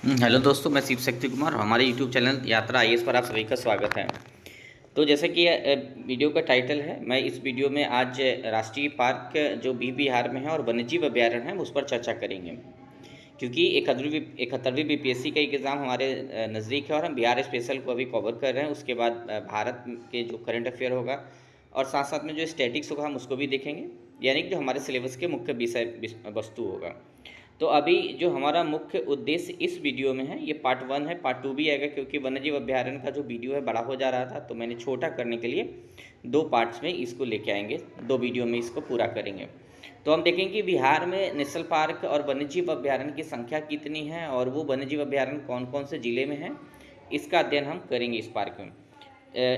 Hello दोस्तों, मैं शिव शक्ति कुमार और हमारे यूट्यूब चैनल यात्रा आईएएस पर आप सभी का स्वागत है। तो जैसे कि वीडियो का टाइटल है, मैं इस वीडियो में आज राष्ट्रीय पार्क जो बिहार में है और वन्यजीव अभ्यारण्य है उस पर चर्चा करेंगे। क्योंकि 71वीं बीपीएससी का एग्ज़ाम हमारे नज़दीक है और हम बिहार स्पेशल को अभी कवर कर रहे हैं। उसके बाद भारत के जो करंट अफेयर होगा और साथ साथ में जो स्टैटिक्स होगा हम उसको भी देखेंगे, यानी कि जो हमारे सिलेबस के मुख्य वस्तु होगा। तो अभी जो हमारा मुख्य उद्देश्य इस वीडियो में है, ये पार्ट 1 है। पार्ट 2 भी आएगा, क्योंकि वन्यजीव अभ्यारण्य का जो वीडियो है बड़ा हो जा रहा था, तो मैंने छोटा करने के लिए 2 पार्ट्स में इसको लेके आएंगे, 2 वीडियो में इसको पूरा करेंगे। तो हम देखेंगे कि बिहार में नेशनल पार्क और वन्यजीव अभ्यारण्य की संख्या कितनी है और वो वन्यजीव अभ्यारण्य कौन कौन से ज़िले में है, इसका अध्ययन हम करेंगे इस पार्क में,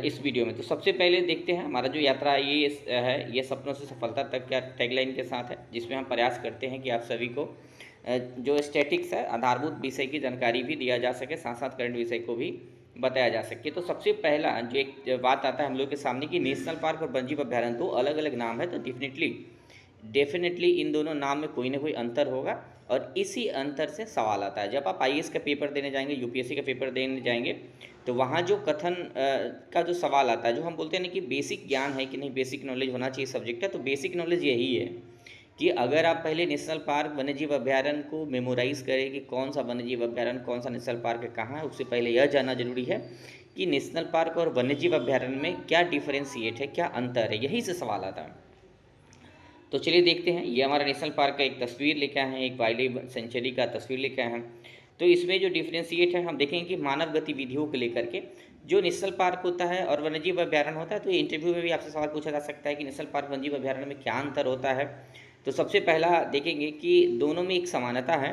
इस वीडियो में। तो सबसे पहले देखते हैं हमारा जो यात्रा ये है, ये सपनों से सफलता तक क्या टैगलाइन के साथ है, जिसमें हम प्रयास करते हैं कि आप सभी को जो स्टैटिक्स है, आधारभूत विषय की जानकारी भी दिया जा सके, साथ साथ करंट विषय को भी बताया जा सके। तो सबसे पहला जो एक बात आता है हम लोग के सामने कि नेशनल पार्क और वन्यजीव अभ्यारण्य दो अलग अलग नाम है, तो डेफिनेटली इन दोनों नाम में कोई ना कोई अंतर होगा और इसी अंतर से सवाल आता है। जब आप आईएएस का पेपर देने जाएंगे, यूपीएससी का पेपर देने जाएंगे, तो वहाँ जो कथन का जो सवाल आता है, जो हम बोलते हैं ना कि बेसिक ज्ञान है कि नहीं, बेसिक नॉलेज होना चाहिए सब्जेक्ट है, तो बेसिक नॉलेज यही है कि अगर आप पहले नेशनल पार्क वन्यजीव अभ्यारण्य को मेमोराइज करें कि कौन सा वन्यजीव अभ्यारण्य कौन सा नेशनल पार्क है कहाँ है, उससे पहले यह जानना जरूरी है कि नेशनल पार्क और वन्यजीव अभ्यारण्य में क्या डिफरेंशिएट है, क्या अंतर है, यही से सवाल आता है। तो चलिए देखते हैं। ये हमारा नेशनल पार्क का एक तस्वीर लेके आए हैं, एक वाइल्ड लाइफ सेंचुरी का तस्वीर लेके आए हैं। तो इसमें जो डिफ्रेंशिएट है हम देखेंगे कि मानव गतिविधियों को लेकर के जो नेशनल पार्क होता है और वन्यजीव अभ्यारण्य होता है, तो ये इंटरव्यू में भी आपसे सवाल पूछा जा सकता है कि नेशनल पार्क वन्यजीव अभ्यारण्य में क्या अंतर होता है। तो सबसे पहला देखेंगे कि दोनों में एक समानता है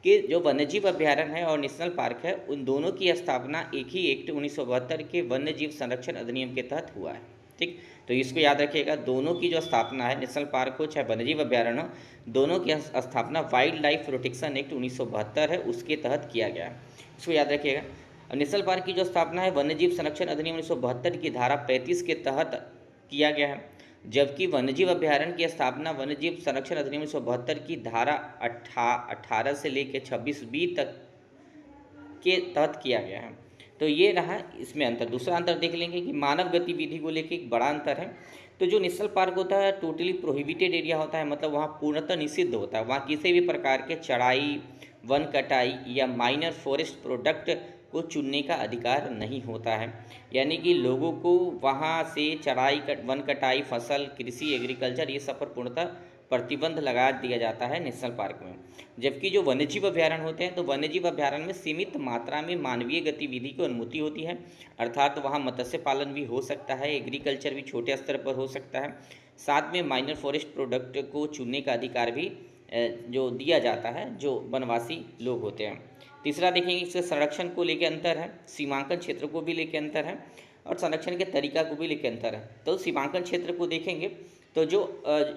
कि जो वन्यजीव अभ्यारण्य है और नेशनल पार्क है, उन दोनों की स्थापना एक ही एक्ट 1972 के वन्य जीव संरक्षण अधिनियम के तहत हुआ है। ठीक, तो इसको याद रखिएगा, दोनों की जो स्थापना है, नेशनल पार्क हो चाहे वन्यजीव अभ्यारण्य हो, दोनों की स्थापना वाइल्ड लाइफ प्रोटेक्शन एक्ट 1972 है, उसके तहत किया गया है। इसको याद रखिएगा। नेशनल पार्क की जो स्थापना है वन्यजीव संरक्षण अधिनियम 1972 की धारा 35 के तहत किया गया है, जबकि वन्यजीव अभ्यारण्य की स्थापना वन्यजीव संरक्षण अधिनियम 1972 की धारा 18 से लेकर 26B तक के तहत किया गया है। तो ये रहा इसमें अंतर। दूसरा अंतर देख लेंगे कि मानव गतिविधि को लेकर एक बड़ा अंतर है। तो जो नेशनल पार्क होता है टोटली प्रोहिबिटेड एरिया होता है, मतलब वहाँ पूर्णतः निषिद्ध होता है, वहाँ किसी भी प्रकार के चढ़ाई, वन कटाई या माइनर फॉरेस्ट प्रोडक्ट को चुनने का अधिकार नहीं होता है। यानी कि लोगों को वहाँ से चढ़ाई, वन कटाई, फसल, कृषि, एग्रीकल्चर, ये सब पर पूर्णतः प्रतिबंध लगा दिया जाता है नेशनल पार्क में। जबकि जो वन्यजीव अभ्यारण्य होते हैं, तो वन्यजीव अभ्यारण्य में सीमित मात्रा में मानवीय गतिविधि की अनुमति होती है, अर्थात वहाँ मत्स्य पालन भी हो सकता है, एग्रीकल्चर भी छोटे स्तर पर हो सकता है, साथ में माइनर फॉरेस्ट प्रोडक्ट को चुनने का अधिकार भी जो दिया जाता है जो वनवासी लोग होते हैं। तीसरा देखेंगे, इसके संरक्षण को लेकर अंतर है, सीमांकन क्षेत्र को भी लेकर अंतर है और संरक्षण के तरीका को भी लेकर अंतर है। तो सीमांकन क्षेत्र को देखेंगे तो जो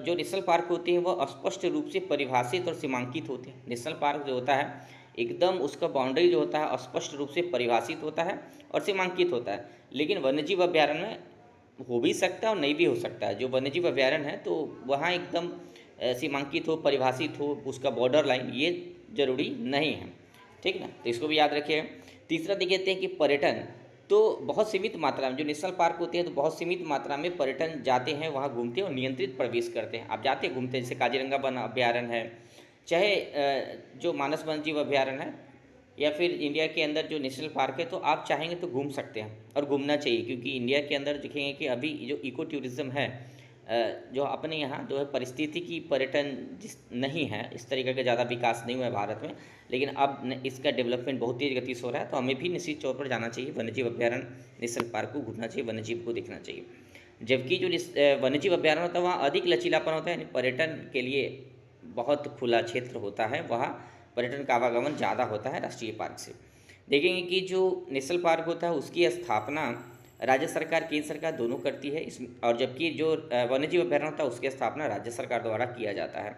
नेशनल पार्क होते हैं वह स्पष्ट रूप से परिभाषित और सीमांकित होते हैं। नेशनल पार्क जो होता है एकदम उसका बाउंड्री जो होता है स्पष्ट रूप से परिभाषित होता है और सीमांकित होता है। लेकिन वन्यजीव अभ्यारण्य में हो भी सकता है और नहीं भी हो सकता है। जो वन्यजीव अभ्यारण्य है तो वहाँ एकदम सीमांकित हो, परिभाषित हो, उसका बॉर्डर लाइन ये जरूरी नहीं है। ठीक ना, तो इसको भी याद रखिए। तीसरा देख लेते हैं कि पर्यटन, तो बहुत सीमित मात्रा में जो नेशनल पार्क होते हैं तो बहुत सीमित मात्रा में पर्यटन जाते हैं, वहाँ घूमते हैं और नियंत्रित प्रवेश करते हैं। आप जाते हैं घूमते हैं, जैसे काजीरंगा वन अभ्यारण्य है, चाहे जो मानस वन्यजीव अभ्यारण्य है, या फिर इंडिया के अंदर जो नेशनल पार्क है, तो आप चाहेंगे तो घूम सकते हैं और घूमना चाहिए। क्योंकि इंडिया के अंदर देखेंगे कि अभी जो इको टूरिज़्म है, जो अपने यहाँ जो है परिस्थिति की पर्यटन जिस नहीं है, इस तरीके का ज़्यादा विकास नहीं हुआ है भारत में, लेकिन अब इसका डेवलपमेंट बहुत तेज़ गति से हो रहा है। तो हमें भी निश्चित तौर पर जाना चाहिए, वन्यजीव अभ्यारण्य नेशनल पार्क को घूमना चाहिए, वन्यजीव को देखना चाहिए। जबकि जो वन्यजीव अभ्यारण्य होता है वहाँ अधिक लचीलापन होता है, यानी पर्यटन के लिए बहुत खुला क्षेत्र होता है, वहाँ पर्यटन का आवागमन ज़्यादा होता है राष्ट्रीय पार्क से। देखेंगे कि जो नेशनल पार्क होता है उसकी स्थापना राज्य सरकार, केंद्र सरकार दोनों करती है इस, और जबकि जो वन्यजीव अभ्यारण्य होता है उसकी स्थापना राज्य सरकार द्वारा किया जाता है।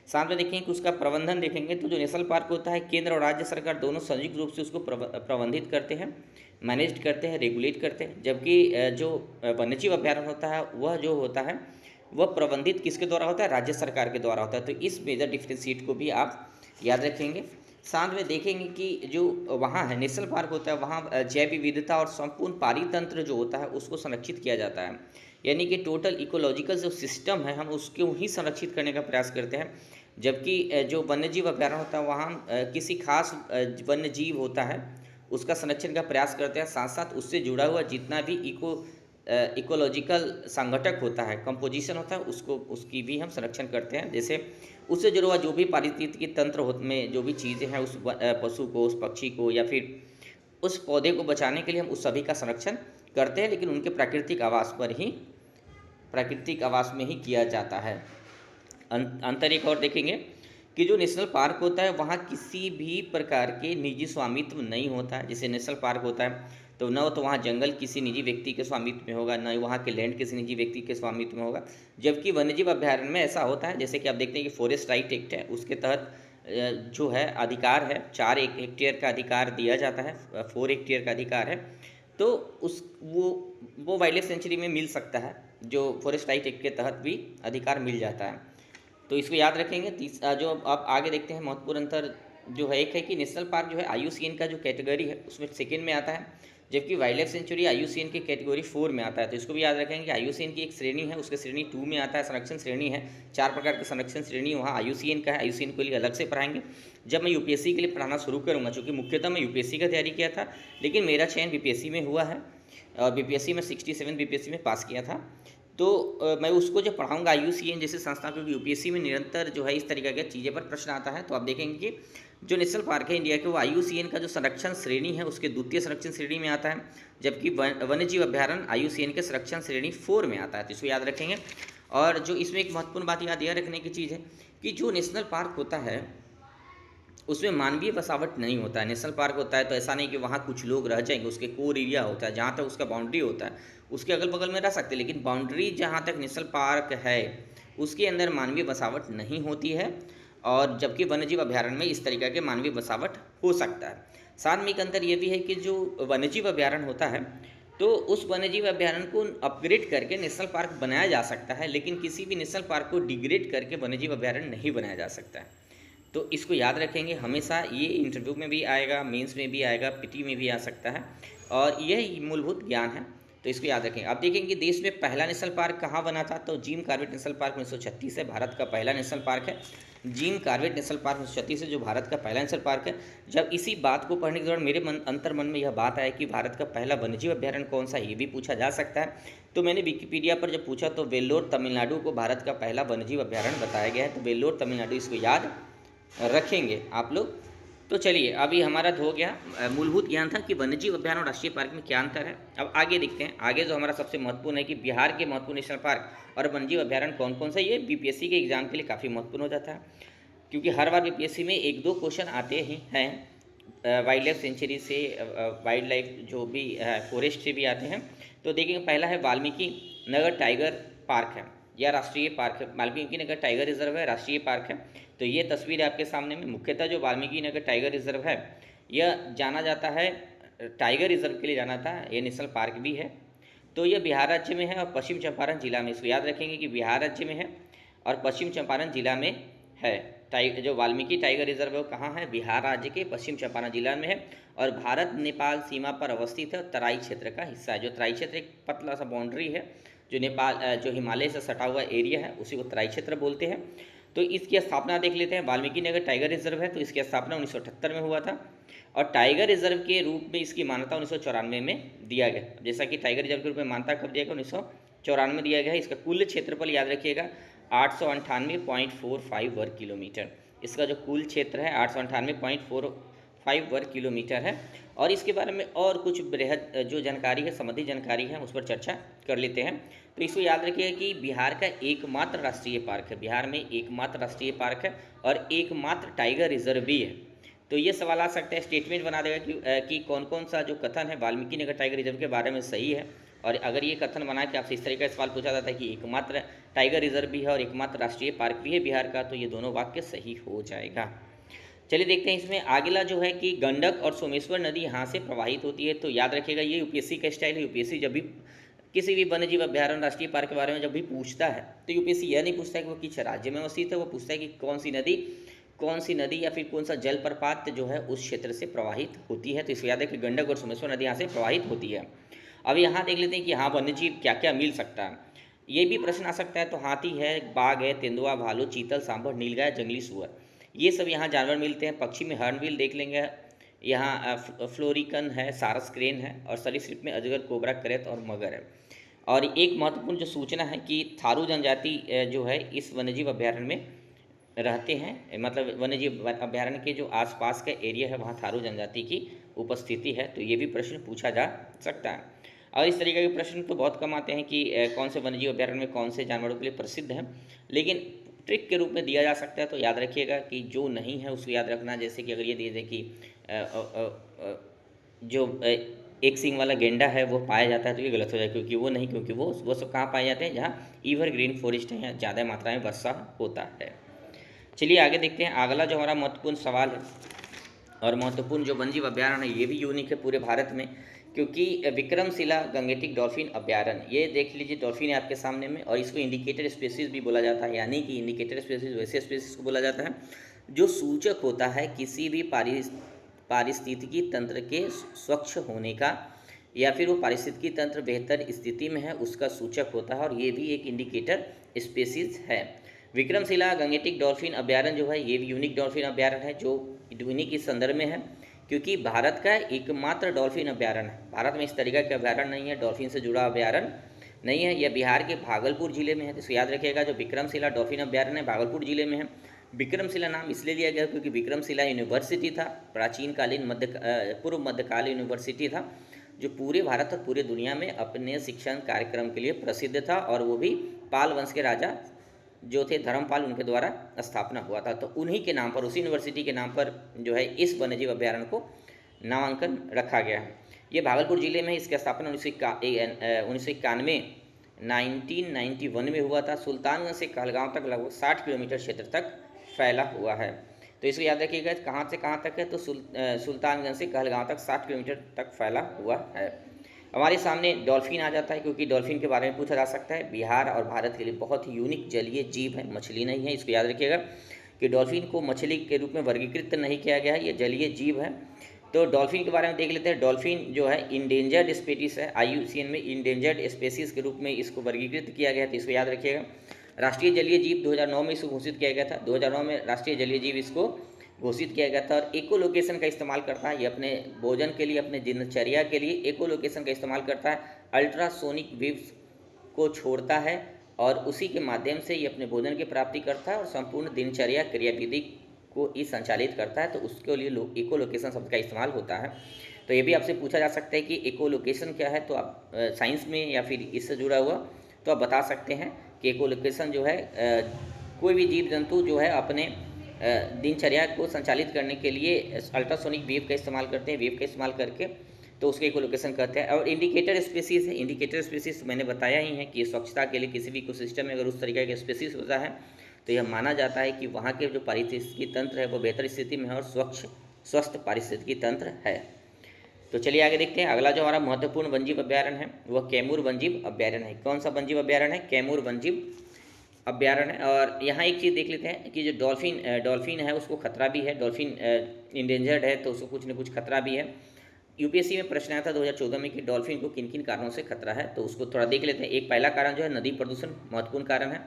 साथ में देखेंगे कि उसका प्रबंधन देखेंगे तो जो नेशनल पार्क होता है केंद्र और राज्य सरकार दोनों संयुक्त रूप से उसको प्रबंधित करते हैं, मैनेज करते हैं, रेगुलेट करते हैं। जबकि जो वन्यजीव अभ्यारण्य होता है वह जो होता है वह प्रबंधित किसके द्वारा होता है, राज्य सरकार के द्वारा होता है। तो इस मेजर डिफ्रेंशिएट को भी आप याद रखेंगे। साथ में देखेंगे कि जो वहाँ है नेशनल पार्क होता है, वहाँ जैव विविधता और संपूर्ण पारितंत्र जो होता है उसको संरक्षित किया जाता है। यानी कि टोटल इकोलॉजिकल जो सिस्टम है हम उसको ही संरक्षित करने का प्रयास करते हैं। जबकि जो वन्यजीव अभ्यारण्य होता है वहाँ किसी खास वन्य जीव होता है उसका संरक्षण का प्रयास करते हैं, साथ साथ उससे जुड़ा हुआ जितना भी इकोलॉजिकल संगठक होता है, कंपोजिशन होता है, उसको उसकी भी हम संरक्षण करते हैं। जैसे उससे जुड़ा हुआ जो भी पारिस्थितिकी तंत्र में जो भी चीज़ें हैं उस पशु को, उस पक्षी को या फिर उस पौधे को बचाने के लिए हम उस सभी का संरक्षण करते हैं, लेकिन उनके प्राकृतिक आवास में ही किया जाता है। अंतर एक और देखेंगे कि जो नेशनल पार्क होता है वहाँ किसी भी प्रकार के निजी स्वामित्व नहीं होता है। जैसे नेशनल पार्क होता है तो न तो वहाँ जंगल किसी निजी व्यक्ति के स्वामित्व में होगा, न वहाँ के लैंड किसी निजी व्यक्ति के स्वामित्व में होगा। जबकि वन्यजीव अभ्यारण्य में ऐसा होता है, जैसे कि आप देखते हैं कि फॉरेस्ट राइट एक्ट है, उसके तहत जो है अधिकार है 4 हेक्टेयर का अधिकार दिया जाता है, 4 हेक्टेयर का अधिकार है। तो उस वो वाइल्ड लाइफ सेंचुरी में मिल सकता है, जो फॉरेस्ट राइट एक्ट के तहत भी अधिकार मिल जाता है। तो इसको याद रखेंगे। जो आप आगे देखते हैं महत्वपूर्ण अंतर जो है, एक है कि नेशनल पार्क जो है IUCN का जो कैटेगरी है उसमें सेकंड में आता है, जबकि वाइल्ड लाइफ सेंचुरी IUCN की कैटेगरी 4 में आता है। तो इसको भी याद रखेंगे कि IUCN की एक श्रेणी है, उसके श्रेणी 2 में आता है, संरक्षण श्रेणी है। 4 प्रकार की संरक्षण श्रेणी वहाँ IUCN का है, IUCN के लिए अलग से पढ़ाएंगे। जब मैं UPSC के लिए पढ़ाना शुरू करूँगा, चूँकि मुख्यतः मैं UPSC का तैयारी किया था, लेकिन मेरा चयन BPSC में हुआ है और BPSC में 67 BPSC में पास किया था। तो मैं उसको जब पढ़ाऊँगा IUCN जैसे संस्था, क्योंकि UPSC में निरंतर जो है इस तरीके की चीज़ें पर प्रश्न आता है। तो आप देखेंगे कि जो नेशनल पार्क है इंडिया के, वो IUCN का जो संरक्षण श्रेणी है उसके द्वितीय संरक्षण श्रेणी में आता है, जबकि वन्यजीव अभ्यारण्य IUCN के संरक्षण श्रेणी 4 में आता है। तो इसको याद रखेंगे। और जो इसमें एक महत्वपूर्ण बात याद यह रखने की चीज़ है कि जो नेशनल पार्क होता है उसमें मानवीय बसावट नहीं होता है। नेशनल पार्क होता है तो ऐसा नहीं कि वहाँ कुछ लोग रह जाएंगे, उसके कोर एरिया होता है, जहाँ तक उसका बाउंड्री होता है उसके अगल बगल में रह सकते हैं, लेकिन बाउंड्री जहाँ तक नेशनल पार्क है उसके अंदर मानवीय बसावट नहीं होती है। और जबकि वन्यजीव अभ्यारण्य में इस तरीके के मानवीय बसावट हो सकता है। साथ में एक अंतर ये भी है कि जो वन्यजीव अभ्यारण्य होता है तो उस वन्यजीव अभ्यारण्य को अपग्रेड करके नेशनल पार्क बनाया जा सकता है, लेकिन किसी भी नेशनल पार्क को डिग्रेड करके वन्यजीव अभ्यारण्य नहीं बनाया जा सकता है। तो इसको याद रखेंगे हमेशा, ये इंटरव्यू में भी आएगा, मेंस में भी आएगा, PT में भी आ सकता है, और यह मूलभूत ज्ञान है। तो इसको याद रखेंगे। अब देखेंगे कि देश में पहला नेशनल पार्क कहाँ बना था, तो जिम कॉर्बेट नेशनल पार्क 1936 है, भारत का पहला नेशनल पार्क है। जिम कॉर्बेट नेशनल पार्क 1936 है, जो भारत का पहला नेशनल पार्क है। जब इसी बात को पढ़ने के दौरान मेरे अंतर मन में यह बात आया कि भारत का पहला वन्यजीव अभ्यारण्य कौन सा, ये भी पूछा जा सकता है। तो मैंने विकिपीडिया पर जब पूछा तो वेल्लोर तमिलनाडु को भारत का पहला वन्यजीव अभ्यारण्य बताया गया है। तो वेल्लोर तमिलनाडु, इसको याद रखेंगे आप लोग। तो चलिए, अभी हमारा हो गया मूलभूत ज्ञान था कि वन्यजीव अभ्यारण्य और राष्ट्रीय पार्क में क्या अंतर है। अब आगे देखते हैं। आगे जो हमारा सबसे महत्वपूर्ण है कि बिहार के महत्वपूर्ण नेशनल पार्क और वन्यजीव अभ्यारण्य कौन कौन सा, ये BPSC के एग्जाम के लिए काफ़ी महत्वपूर्ण हो जाता है, क्योंकि हर बार BPSC में 1-2 क्वेश्चन आते ही हैं वाइल्ड लाइफ सेंचुरी से, वाइल्ड लाइफ जो भी फॉरेस्ट से भी आते हैं। तो देखेंगे, पहला है वाल्मीकि नगर टाइगर पार्क है या राष्ट्रीय पार्क है। वाल्मीकि नगर टाइगर रिजर्व है, राष्ट्रीय पार्क है। तो ये तस्वीर है आपके सामने में। मुख्यतः जो वाल्मीकि नगर टाइगर रिजर्व है यह जाना जाता है टाइगर रिजर्व के लिए जाना था, ये नेशनल पार्क भी है। तो यह बिहार राज्य में है और पश्चिम चंपारण जिला में, इसको याद रखेंगे कि बिहार राज्य में है और पश्चिम चंपारण जिला में है। जो वाल्मीकि टाइगर रिजर्व है वो कहाँ है, बिहार राज्य के पश्चिम चंपारण जिला में है और भारत नेपाल सीमा पर अवस्थित है। तराई क्षेत्र का हिस्सा है। जो तराई क्षेत्र एक पतला सा बाउंड्री है, जो नेपाल जो हिमालय से सटा हुआ एरिया है उसी को तराई क्षेत्र बोलते हैं। तो इसकी स्थापना देख लेते हैं। वाल्मीकि नगर टाइगर रिजर्व है तो इसकी स्थापना 1978 में हुआ था और टाइगर रिजर्व के रूप में इसकी मान्यता 1994 में दिया गया। जैसा कि टाइगर रिजर्व के रूप में मान्यता कब दिया गया, 1994 में दिया गया है। इसका कुल क्षेत्रफल याद रखिएगा 898.45 वर्ग किलोमीटर। इसका जो कुल क्षेत्र है 898.45 वर्ग किलोमीटर है। और इसके बारे में और कुछ बृहद जो जानकारी है, संबंधित जानकारी है, उस पर चर्चा कर लेते हैं। तो इसको याद रखिएगा कि बिहार का एकमात्र राष्ट्रीय पार्क है, बिहार में एकमात्र राष्ट्रीय पार्क है और एकमात्र टाइगर रिजर्व भी है। तो ये सवाल आ सकता है, स्टेटमेंट बना देगा कि कौन कौन सा जो कथन है वाल्मीकि नगर टाइगर रिजर्व के बारे में सही है। और अगर ये कथन बना कि आपसे इस तरीके का सवाल पूछा जाता है कि एकमात्र टाइगर रिजर्व भी है और एकमात्र राष्ट्रीय पार्क भी है बिहार का, तो ये दोनों वाक्य सही हो जाएगा। चलिए देखते हैं इसमें अगला जो है कि गंडक और सोमेश्वर नदी यहाँ से प्रवाहित होती है। तो याद रखिएगा ये UPSC का स्टाइल है। UPSC जब भी किसी भी वन्यजीव अभ्यारण्य राष्ट्रीय पार्क के बारे में जब भी पूछता है तो UPSC यह नहीं पूछता है कि वो किस राज्य में अवस्थित है, वो पूछता है कि कौन सी नदी कौन सी नदी या फिर कौन सा जलप्रपात जो है उस क्षेत्र से प्रवाहित होती है। तो इसको याद है कि गंडक और सोमेश्वर नदी यहाँ से प्रवाहित होती है। अब यहाँ देख लेते हैं कि हाँ वन्य जीव क्या क्या मिल सकता है। ये भी प्रश्न आ सकता है। तो हाथी है, बाघ है, तेंदुआ, भालू, चीतल, सांभर, नीलगाय, जंगली सुअर, ये सब यहाँ जानवर मिलते हैं। पक्षी में हर्नबिल देख लेंगे, यहाँ फ्लोरिकन है, सारस क्रेन है, और सरीसृप में अजगर, कोबरा, करेत और मगर है। और एक महत्वपूर्ण जो सूचना है कि थारू जनजाति जो है इस वन्यजीव अभ्यारण्य में रहते हैं, मतलब वन्यजीव अभ्यारण्य के जो आसपास का एरिया है वहाँ थारू जनजाति की उपस्थिति है। तो ये भी प्रश्न पूछा जा सकता है। और इस तरीके के प्रश्न तो बहुत कम आते हैं कि कौन से वन्यजीव अभ्यारण्य में कौन से जानवरों के लिए प्रसिद्ध है, लेकिन ट्रिक के रूप में दिया जा सकता है। तो याद रखिएगा कि जो नहीं है उसको याद रखना। जैसे कि अगर ये दिए जाए कि जो एक सींग वाला गेंडा है वो पाया जाता है, तो ये गलत हो जाए, क्योंकि वो नहीं, क्योंकि वो सब कहाँ पाए जाते हैं, जहाँ एवरग्रीन फॉरेस्ट है, यहाँ ज़्यादा मात्रा में वर्षा होता है। चलिए आगे देखते हैं। अगला जो हमारा महत्वपूर्ण सवाल है और महत्वपूर्ण जो वन्यजीव अभ्यारण्य है, ये भी यूनिक है पूरे भारत में, क्योंकि विक्रमशिला गंगेटिक डॉल्फिन अभ्यारण्य, ये देख लीजिए डॉल्फिन है आपके सामने में, और इसको इंडिकेटर स्पीसीज भी बोला जाता है। यानी कि इंडिकेटर स्पीसीज वैसे स्पीसीज को बोला जाता है जो सूचक होता है किसी भी पारिस्थितिकी तंत्र के स्वच्छ होने का, या फिर वो पारिस्थितिकी तंत्र बेहतर स्थिति में है उसका सूचक होता है, और ये भी एक इंडिकेटर स्पीसीज है। विक्रमशिला गंगेटिक डॉल्फिन अभ्यारण्य जो है ये भी यूनिक डॉल्फिन अभ्यारण्य है, जो यूनिक इस संदर्भ में है क्योंकि भारत का एकमात्र डॉल्फिन अभ्यारण्य है। भारत में इस तरीका के अभ्यारण्य नहीं है, डॉल्फिन से जुड़ा अभ्यारण्य नहीं है। यह बिहार के भागलपुर जिले में है। तो याद रखिएगा जो विक्रमशिला डॉल्फिन अभ्यारण्य है भागलपुर जिले में है। विक्रमशिला नाम इसलिए लिया गया क्योंकि विक्रमशिला यूनिवर्सिटी था, प्राचीनकालीन पूर्व मध्यकाल यूनिवर्सिटी था, जो पूरे भारत और पूरे दुनिया में अपने शिक्षण कार्यक्रम के लिए प्रसिद्ध था, और वो भी पाल वंश के राजा जो थे धर्मपाल, उनके द्वारा स्थापना हुआ था। तो उन्हीं के नाम पर, उसी यूनिवर्सिटी के नाम पर जो है इस वन्यजीव अभ्यारण्य को नामांकन रखा गया है। ये भागलपुर जिले में इसकी स्थापना 1991 1991 में हुआ था। सुल्तानगंज से कहलगांव तक लगभग 60 किलोमीटर क्षेत्र तक फैला हुआ है। तो इसको याद रखिएगा कहाँ से कहाँ तक है, तो सुल्तानगंज से कहलगांव तक 60 किलोमीटर तक फैला हुआ है। हमारे सामने डॉल्फिन आ जाता है, क्योंकि डॉल्फिन के बारे में पूछा जा सकता है। बिहार और भारत के लिए बहुत ही यूनिक जलीय जीव है, मछली नहीं है। इसको याद रखिएगा कि डॉल्फिन को मछली के रूप में वर्गीकृत नहीं किया गया है, ये जलीय जीव है। तो डॉल्फिन के बारे में देख लेते हैं। डॉल्फिन जो है इंडेंजर्ड स्पीसीज है, IUCN में इंडेंजर्ड स्पीसीज के रूप में इसको वर्गीकृत किया गया है। तो इसको याद रखिएगा। राष्ट्रीय जलीय जीव 2009 में इसको घोषित किया गया था। 2009 में राष्ट्रीय जलीय जीव इसको घोषित किया गया था। और इकोलोकेशन का इस्तेमाल करता है, ये अपने भोजन के लिए, अपने दिनचर्या के लिए इकोलोकेशन का इस्तेमाल करता है। अल्ट्रासोनिक वेव्स को छोड़ता है और उसी के माध्यम से ये अपने भोजन की प्राप्ति करता है और संपूर्ण दिनचर्या क्रियाविधि को ही संचालित करता है। तो उसके लिए इकोलोकेशन शब्द का इस्तेमाल होता है। तो ये भी आपसे पूछा जा सकता है कि इकोलोकेशन क्या है, तो आप साइंस में या फिर इससे जुड़ा हुआ तो आप बता सकते हैं कि इकोलोकेशन जो है कोई भी जीव जंतु जो है अपने दिनचर्या को संचालित करने के लिए अल्ट्रासोनिक वेव का इस्तेमाल करते हैं, वेव का इस्तेमाल करके, तो उसके इकोलोकेशन कहते हैं। और इंडिकेटर स्पीसीज है। इंडिकेटर स्पीसीज मैंने बताया ही है कि स्वच्छता के लिए किसी भी इकोसिस्टम में अगर उस तरीके का स्पीसीज होता है तो यह माना जाता है कि वहाँ के जो पारिस्थितिकी तंत्र है वो बेहतर स्थिति में है और स्वस्थ पारिस्थितिकी तंत्र है। तो चलिए आगे देखते हैं। अगला जो हमारा महत्वपूर्ण वन्यजीव अभ्यारण्य है वह कैमूर वन्यजीव अभ्यारण्य है। कौन सा वन्यजीव अभ्यारण्य है? कैमूर वन्यजीव अभ्यारण्य है। और यहाँ एक चीज़ देख लेते हैं कि जो डॉल्फिन है उसको खतरा भी है। डॉल्फिन इंडेंजर्ड है तो उसको कुछ न कुछ खतरा भी है। UPSC में प्रश्न आया था 2014 में कि डॉल्फिन को किन किन कारणों से खतरा है, तो उसको थोड़ा देख लेते हैं। एक पहला कारण जो है नदी प्रदूषण महत्वपूर्ण कारण है।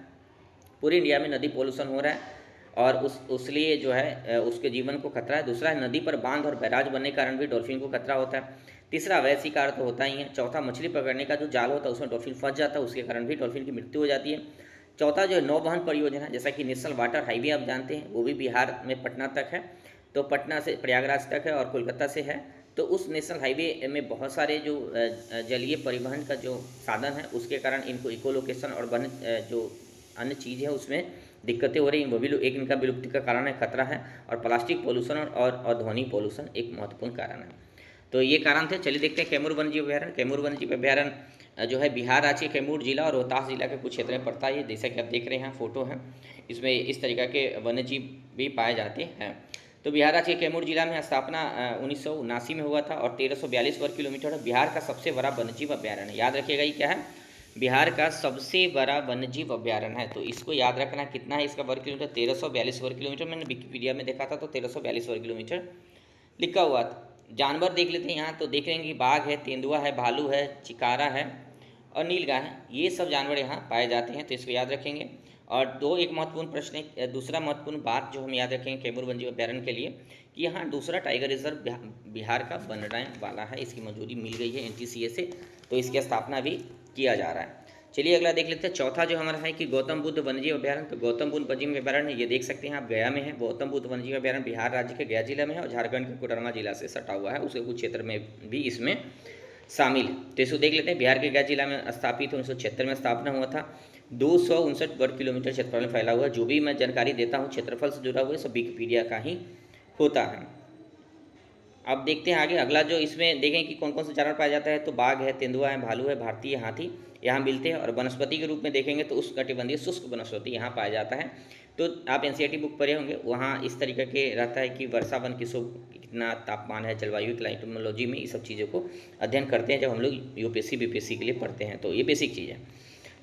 पूरी इंडिया में नदी पॉल्यूशन हो रहा है और उसलिए जो है उसके जीवन को खतरा है। दूसरा है नदी पर बांध और बैराज बनने के कारण भी डॉल्फिन को खतरा होता है। तीसरा अवैध शिकार तो होता ही है। चौथा मछली पकड़ने का जो जाल होता है उसमें डॉल्फिन फंस जाता है, उसके कारण भी डॉल्फिन की मृत्यु हो जाती है। चौथा जो है नौवहन परियोजना, जैसा कि नेशनल वाटर हाईवे आप जानते हैं, वो भी बिहार में पटना तक है। तो पटना से प्रयागराज तक है और कोलकाता से है। तो उस नेशनल हाईवे में बहुत सारे जो जलीय परिवहन का जो साधन है उसके कारण इनको इकोलोकेशन और वन जो अन्य चीज़ है उसमें दिक्कतें हो रही हैं। वो भी एक इनका विलुप्ति का कारण है, खतरा है। और प्लास्टिक पोल्यूशन और ध्वनि पोल्यूशन एक महत्वपूर्ण कारण है। तो ये कारण थे। चलिए देखते हैं कैमूर वन्यजीव अभ्यारण्य। कैमूर वन्यजीव अभ्यारण्य जो है बिहार राज्य के कैमूर जिला और रोहतास जिला के कुछ क्षेत्र में पड़ता है। जैसा कि आप देख रहे हैं फोटो है, इसमें इस तरीक़ा के वन्यजीव भी पाए जाते हैं। तो बिहार राज्य के कैमूर जिला में स्थापना 1979 में हुआ था और 1342 वर्ग किलोमीटर है। बिहार का सबसे बड़ा वन्यजीव अभ्यारण्य। याद रखिएगा ये क्या है? बिहार का सबसे बड़ा वन्यजीव अभ्यारण्य है। तो इसको याद रखना, कितना है इसका वर्ग किलोमीटर, 1342 वर्ग किलोमीटर। मैंने विकिपीडिया में देखा था तो 1342 वर्ग किलोमीटर लिखा हुआ था। जानवर देख लेते हैं यहाँ, तो देख लेंगे कि बाघ है, तेंदुआ है, भालू है, चिकारा है और नीलगाय है। ये सब जानवर यहाँ पाए जाते हैं, तो इसको याद रखेंगे। और एक महत्वपूर्ण प्रश्न है, दूसरा महत्वपूर्ण बात जो हम याद रखेंगे कैमूर वन्यजीव अभ्यारण्य के लिए, कि यहाँ दूसरा टाइगर रिजर्व बिहार का बनने वाला है, इसकी मंजूरी मिल गई है NTCA से, तो इसकी स्थापना भी किया जा रहा है। चलिए अगला देख लेते हैं। चौथा जो हमारा है कि गौतम बुद्ध वन्यजीव अभ्यारण्य। तो गौतम बुद्ध वन्यजीव अभ्यारण्य ये देख सकते हैं आप, गया में है। गौतम बुद्ध वन्यजीव अभ्यारण्य बिहार राज्य के गया जिला में है और झारखंड के कोडरमा जिला से सटा हुआ है, उसके कुछ क्षेत्र में भी इसमें शामिल है। तो इसको देख लेते हैं। बिहार के गया जिला में स्थापित 1976 में स्थापना हुआ था। 259 वर्ग किलोमीटर क्षेत्रफल में फैला हुआ है। जो भी मैं जानकारी देता हूँ क्षेत्रफल से जुड़ा हुआ है सब विकिपीडिया का ही होता है। अब देखते हैं आगे। अगला जो इसमें देखें कि कौन कौन सा जानवर पाया जाता है, तो बाघ है, तेंदुआ है, भालू है, भारतीय हाथी यहाँ मिलते हैं। और वनस्पति के रूप में देखेंगे तो उष्णकटिबंधीय शुष्क वनस्पति यहाँ पाया जाता है। तो आप NCERT बुक पढ़े होंगे, वहाँ इस तरीके के रहता है कि वर्षा वन कितना तापमान है, जलवायु क्लाइमेटोलॉजी में, ये सब चीज़ों को अध्ययन करते हैं जब हम लोग UPSC BPSC के लिए पढ़ते हैं, तो ये बेसिक चीज़ है।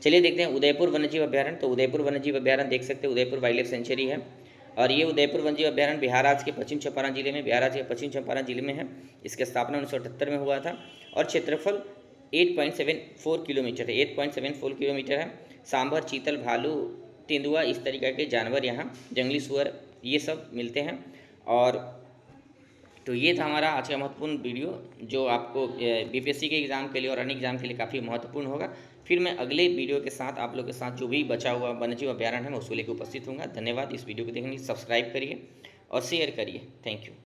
चलिए देखते हैं उदयपुर वन्यजीव अभ्यारण्य। तो उदयपुर वन्यजीव अभ्यारण्य देख सकते हैं, उदयपुर वाइल्ड लाइफ सेंचुरी है और ये उदयपुर वन्यजीव अभ्यारण्य बिहार राज्य के पश्चिम चंपारण जिले में, बिहार राज्य के पश्चिम चंपारण जिले में है। इसकी स्थापना 1978 में हुआ था और क्षेत्रफल 8.74 किलोमीटर है, 8.74 किलोमीटर है। सांभर, चीतल, भालू, तेंदुआ, इस तरीके के जानवर यहाँ, जंगली सुअर, ये सब मिलते हैं। और तो ये था हमारा आज का महत्वपूर्ण वीडियो, जो आपको BPSC के एग्ज़ाम के लिए और अन्य एग्ज़ाम के लिए काफ़ी महत्वपूर्ण होगा। फिर मैं अगले वीडियो के साथ आप लोग के साथ जो भी बचा हुआ वन्यजीव अभ्यारण्य है मैं उसको लेकर उपस्थित हूँगा। धन्यवाद इस वीडियो को देखने के लिए। सब्सक्राइब करिए और शेयर करिए। Thank you.